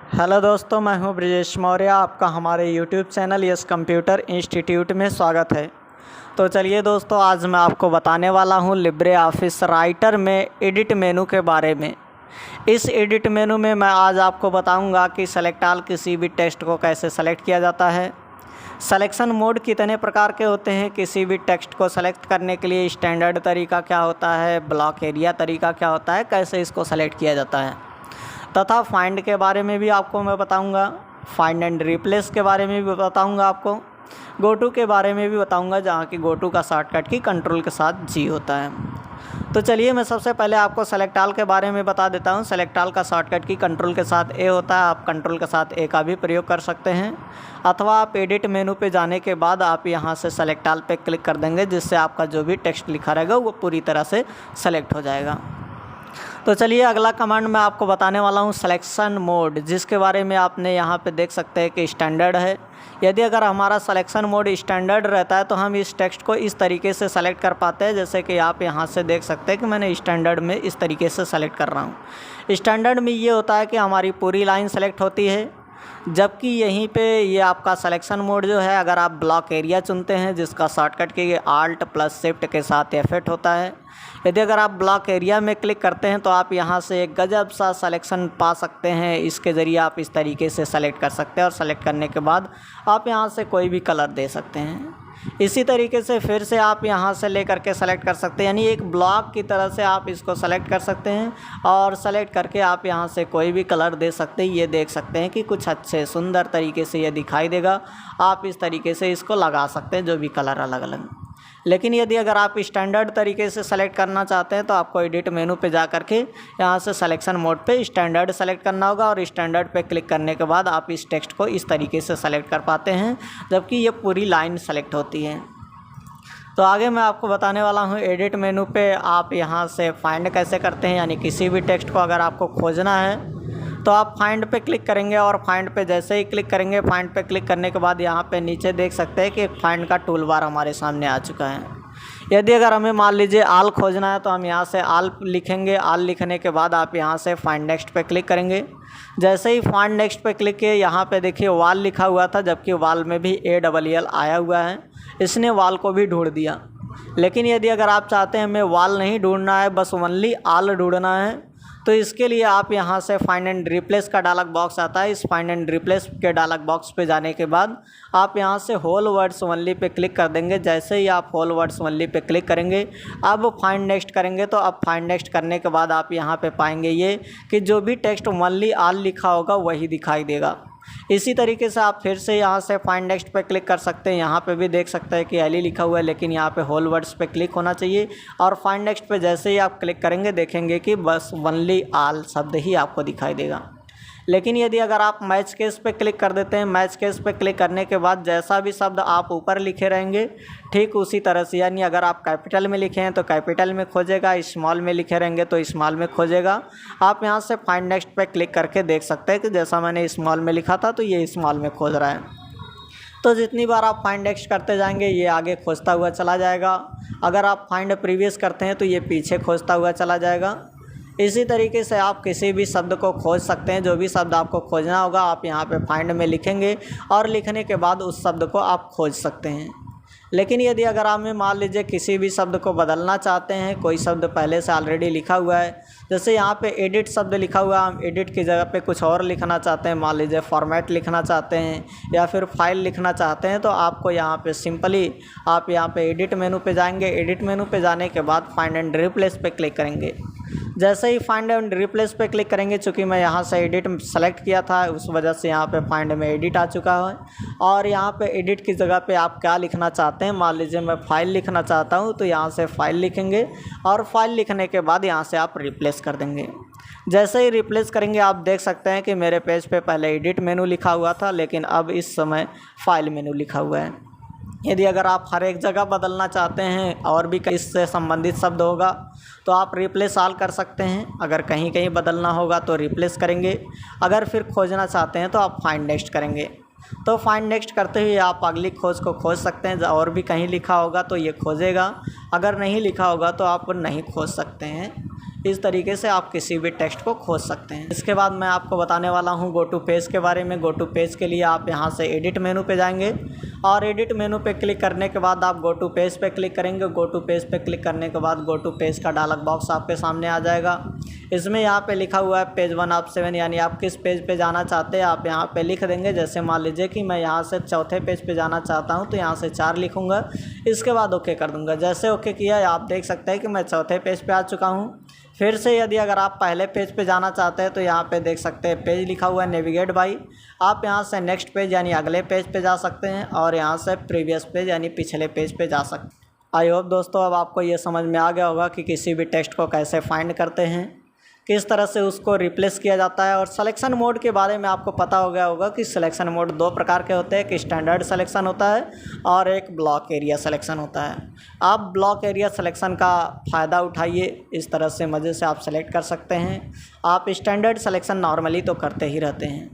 Hello दोस्तों, मैं हूं ब्रिजेश मौर्य। आपका हमारे YouTube channel yes computer institute में स्वागत है। तो चलिए दोस्तों, आज मैं आपको बताने वाला हूं लिब्रे ऑफिस राइटर में एडिट मेनू के बारे में। इस एडिट मेनू में मैं आज आपको बताऊंगा कि सेलेक्ट ऑल किसी भी टेक्स्ट को कैसे सेलेक्ट किया जाता है, सिलेक्शन मोड कितने प्रकार के होते हैं, किसी भी टेक्स्ट को सेलेक्ट करने के लिए स्टैंडर्ड तरीका क्या होता है, ब्लॉक एरिया तरीका क्या होता है, कैसे इसको सेलेक्ट किया जाता है, तथा फाइंड के बारे में भी आपको मैं बताऊंगा, फाइंड एंड रिप्लेस के बारे में भी बताऊंगा, आपको गो टू के बारे में भी बताऊंगा, जहाँ की गो टू का शॉर्टकट की कंट्रोल के साथ जी होता है। तो चलिए मैं सबसे पहले आपको सेलेक्ट ऑल के बारे में बता देता हूँ। सेलेक्ट ऑल का शॉर्टकट की कंट्रोल के साथ ए होता है। आप कंट्रोल के साथ ए का भी प्रयोग कर सकते हैं, अथवा आप एडिट मेनू पे जाने के बाद आप यहाँ से सेलेक्ट ऑल पे क्लिक कर देंगे, जिससे आपका जो भी टेक्स्ट लिखा रहेगा वो पूरी तरह से सेलेक्ट हो जाएगा। तो चलिए अगला कमांड मैं आपको बताने वाला हूँ सिलेक्शन मोड, जिसके बारे में आपने यहाँ पे देख सकते हैं कि स्टैंडर्ड है। यदि अगर हमारा सिलेक्शन मोड स्टैंडर्ड रहता है तो हम इस टेक्स्ट को इस तरीके से सेलेक्ट कर पाते हैं, जैसे कि आप यहाँ से देख सकते हैं कि मैंने स्टैंडर्ड में इस तरीके से सेलेक्ट कर रहा हूँ। स्टैंडर्ड में ये होता है कि हमारी पूरी लाइन सेलेक्ट होती है, जबकि यहीं पे ये आपका सिलेक्शन मोड जो है, अगर आप ब्लॉक एरिया चुनते हैं जिसका शॉर्टकट के आल्ट प्लस शिफ्ट के साथ एफेक्ट होता है, यदि अगर आप ब्लॉक एरिया में क्लिक करते हैं तो आप यहाँ से एक गजब सा सिलेक्शन पा सकते हैं। इसके ज़रिए आप इस तरीके से सेलेक्ट कर सकते हैं और सेलेक्ट करने के बाद आप यहाँ से कोई भी कलर दे सकते हैं। इसी तरीके से फिर से आप यहाँ से ले करके सेलेक्ट कर सकते हैं, यानी एक ब्लॉक की तरह से आप इसको सेलेक्ट कर सकते हैं और सेलेक्ट करके आप यहाँ से कोई भी कलर दे सकते हैं। ये देख सकते हैं कि कुछ अच्छे सुंदर तरीके से ये दिखाई देगा। आप इस तरीके से इसको लगा सकते हैं, जो भी कलर अलग अलग। लेकिन यदि अगर आप स्टैंडर्ड तरीके से सेलेक्ट करना चाहते हैं तो आपको एडिट मेनू पे जा करके यहाँ से सिलेक्शन मोड पे स्टैंडर्ड सेलेक्ट करना होगा, और स्टैंडर्ड पे क्लिक करने के बाद आप इस टेक्स्ट को इस तरीके से सेलेक्ट कर पाते हैं, जबकि ये पूरी लाइन सेलेक्ट होती है। तो आगे मैं आपको बताने वाला हूँ एडिट मेनू पे आप यहाँ से फाइंड कैसे करते हैं, यानी किसी भी टेक्स्ट को अगर आपको खोजना है तो आप फाइंड पे क्लिक करेंगे, और फाइंड पे जैसे ही क्लिक करेंगे, फाइंड पे क्लिक करने के बाद यहाँ पे नीचे देख सकते हैं कि फाइंड का टूल बार हमारे सामने आ चुका है। यदि अगर हमें मान लीजिए आल खोजना है तो हम यहाँ से आल लिखेंगे। आल लिखने के बाद आप यहाँ से फाइंड नेक्स्ट पे क्लिक करेंगे। जैसे ही फाइंड नेक्स्ट पे क्लिक किए, यहाँ पे देखिए वाल लिखा हुआ था, जबकि वाल में भी ALL आया हुआ है, इसने वाल को भी ढूंढ दिया। लेकिन यदि अगर आप चाहते हैं हमें वाल नहीं ढूंढना है, बस ओनली आल ढूंढना है, तो इसके लिए आप यहाँ से फाइंड एंड रिप्लेस का डायलॉग बॉक्स आता है। इस फाइंड एंड रिप्लेस के डायलॉग बॉक्स पे जाने के बाद आप यहाँ से whole words only pay click कर देंगे। जैसे ही आप whole words only pay click करेंगे, अब फाइंड नेक्स्ट करेंगे, तो अब फाइंड नेक्स्ट करने के बाद आप यहाँ पे पाएंगे ये कि जो भी टेक्स्ट ओनली आल लिखा होगा वही दिखाई देगा। इसी तरीके से आप फिर से यहाँ से फाइंड नेक्स्ट पे क्लिक कर सकते हैं। यहाँ पे भी देख सकते हैं कि एल लिखा हुआ है, लेकिन यहाँ पे होल वर्ड्स पे क्लिक होना चाहिए, और फाइंड नेक्स्ट पे जैसे ही आप क्लिक करेंगे देखेंगे कि बस ओनली आल शब्द ही आपको दिखाई देगा। लेकिन यदि अगर आप मैच केस पे क्लिक कर देते हैं, मैच केस पे क्लिक करने के बाद जैसा भी शब्द आप ऊपर लिखे रहेंगे ठीक उसी तरह से, यानी अगर आप कैपिटल में लिखे हैं तो कैपिटल में खोजेगा, स्मॉल में लिखे रहेंगे तो स्मॉल में खोजेगा। आप यहाँ से फाइंड नेक्स्ट पे क्लिक करके देख सकते हैं कि जैसा मैंने स्मॉल में लिखा था तो ये स्मॉल में खोज रहा है। तो जितनी बार आप फाइंड नेक्स्ट करते जाएंगे ये आगे खोजता हुआ चला जाएगा। अगर आप फाइंड प्रीवियस करते हैं तो ये पीछे खोजता हुआ चला जाएगा। इसी तरीके से आप किसी भी शब्द को खोज सकते हैं। जो भी शब्द आपको खोजना होगा आप यहाँ पे फाइंड में लिखेंगे, और लिखने के बाद उस शब्द को आप खोज सकते हैं। लेकिन यदि अगर आप में मान लीजिए किसी भी शब्द को बदलना चाहते हैं, कोई शब्द पहले से ऑलरेडी लिखा हुआ है, जैसे यहाँ पे एडिट शब्द लिखा हुआ है, हम एडिट की जगह पे कुछ और लिखना चाहते हैं, मान लीजिए फॉर्मेट लिखना चाहते हैं या फिर फाइल लिखना चाहते हैं, तो आपको यहाँ पे सिंपली आप यहाँ पे एडिट मेनू पे जाएंगे। एडिट मेनू पे जाने के बाद फाइंड एंड रिप्लेस पे क्लिक करेंगे। जैसे ही फाइंड एंड रिप्लेस पे क्लिक करेंगे, चूँकि मैं यहाँ से एडिट सेलेक्ट किया था उस वजह से यहाँ पे फाइंड में एडिट आ चुका है, और यहाँ पे एडिट की जगह पे आप क्या लिखना चाहते हैं, मान लीजिए मैं फाइल लिखना चाहता हूँ तो यहाँ से फाइल लिखेंगे, और फाइल लिखने के बाद यहाँ से आप रिप्लेस कर देंगे। जैसे ही रिप्लेस करेंगे आप देख सकते हैं कि मेरे पेज पे पहले एडिट मेनू लिखा हुआ था, लेकिन अब इस समय फाइल मेनू लिखा हुआ है। यदि अगर आप हर एक जगह बदलना चाहते हैं और भी इससे संबंधित शब्द होगा तो आप रिप्लेस ऑल कर सकते हैं। अगर कहीं कहीं बदलना होगा तो रिप्लेस करेंगे। अगर फिर खोजना चाहते हैं तो आप फाइंड नेक्स्ट करेंगे। तो फाइंड नेक्स्ट करते हुए आप अगली खोज को खोज सकते हैं। और भी कहीं लिखा होगा तो ये खोजेगा, अगर नहीं लिखा होगा तो आप नहीं खोज सकते हैं। इस तरीके से आप किसी भी टेक्स्ट को खोज सकते हैं। इसके बाद मैं आपको बताने वाला हूँ गो टू पेज के बारे में। गो टू पेज के लिए आप यहाँ से एडिट मेनू पे जाएंगे और एडिट मेनू पे क्लिक करने के बाद आप गो टू पेज पे क्लिक करेंगे। गो टू पेज पे क्लिक करने के बाद गो टू पेज का डायलॉग बॉक्स आपके सामने आ जाएगा। इसमें यहाँ पे लिखा हुआ है पेज 1 ऑफ 7, यानी आप किस पेज पे जाना चाहते हैं आप यहाँ पे लिख देंगे। जैसे मान लीजिए कि मैं यहाँ से चौथे पेज पे जाना चाहता हूँ तो यहाँ से 4 लिखूँगा। इसके बाद ओके कर दूँगा। जैसे ओके किया आप देख सकते हैं कि मैं चौथे पेज पे आ चुका हूँ। फिर से यदि अगर आप पहले पेज पे जाना चाहते हैं तो यहाँ पे देख सकते हैं पेज लिखा हुआ है नेविगेट बाई। आप यहाँ से नेक्स्ट पेज यानी अगले पेज पे जा सकते हैं और यहाँ से प्रीवियस पेज यानी पिछले पेज पे जा सकते हैं। आई होप दोस्तों अब आपको ये समझ में आ गया होगा कि किसी भी टेक्स्ट को कैसे फाइंड करते हैं, किस तरह से उसको रिप्लेस किया जाता है। और सिलेक्शन मोड के बारे में आपको पता हो गया होगा कि सिलेक्शन मोड 2 प्रकार के होते हैं। एक स्टैंडर्ड सिलेक्शन होता है और एक ब्लॉक एरिया सिलेक्शन होता है। आप ब्लॉक एरिया सिलेक्शन का फ़ायदा उठाइए, इस तरह से मज़े से आप सेलेक्ट कर सकते हैं। आप स्टैंडर्ड सिलेक्शन नॉर्मली तो करते ही रहते हैं।